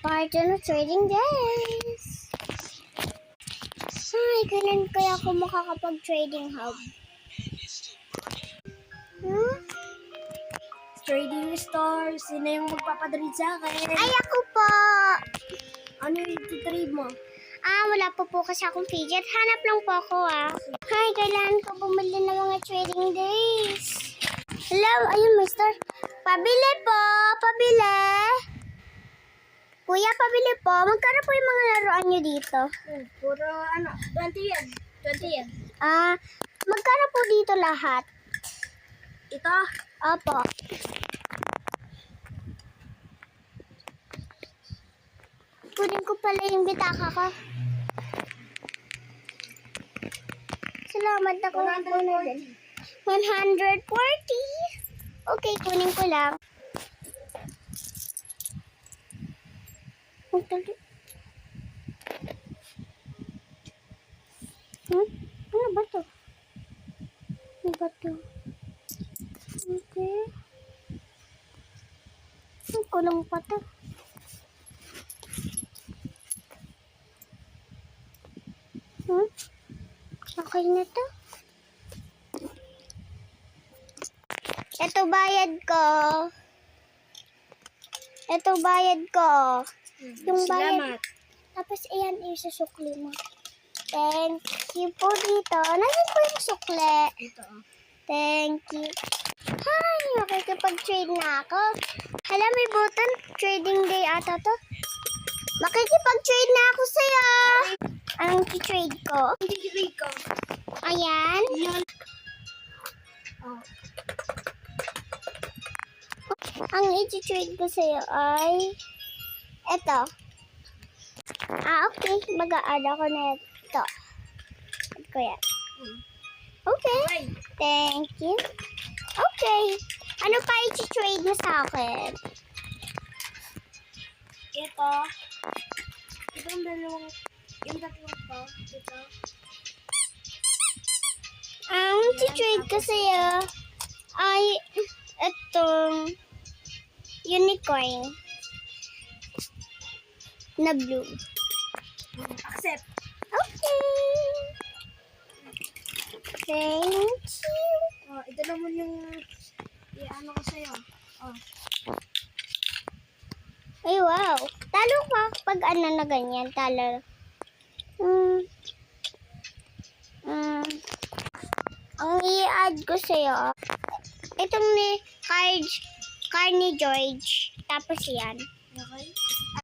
Part na trading days. Ay, kailan kaya ako makakapag-trading hub? Trading stars, sino yung magpapadrid sa akin? Ay, ako po! Ano yung trade mo? Wala po kasi akong fidget. Hanap lang po ako, Ay, kailangan ko bumili ng mga trading days. Hello, ayun, mister. Pabili po! Pabili! Kuya, pabili po. Magkano po yung mga laruan nyo dito? Puro 20 yan. 20 yan. Magkano po dito lahat? Ito? Opo. Kunin ko pala yung bitaka ko. Salamat ako. 140. 140. Okay, kunin ko lang. Ano ba to? Ano ba to? Okay. Ang kulong pa to. Okay na to. Ito bayad ko. Ito bayad ko. Yung bayad. Salamat. Tapos ayan, isusukli mo. Thank you po dito. Nasaan po yung sukle? Ito. Thank you. Hi, makikipag-trade na ako. Hala, may button. Trading day ata to. Makikipag-trade na ako sa'yo. Anong i-trade ko? Hindi trade ko. Ayan. Yan. Oh. Ang i-trade ko sa'yo ay eto. Okay. Mag-a-add ako na ito. Add ko yan. Okay. Ay. Thank you. Okay. Ano pa i-trade mo sa akin? Ito. Itong dalawang, yung tatlong to. Ito. Ang i-trade ko sa'yo ay itong unicorn na blue. Accept. Okay. Thank you. Oh, ito naman yung i-ano ko sa'yo. Oh. Ay, wow. Talo ka pag ano na ganyan. Talo. Ang i-add ko sa'yo, itong ni Carney George. Tapos yan. Okay.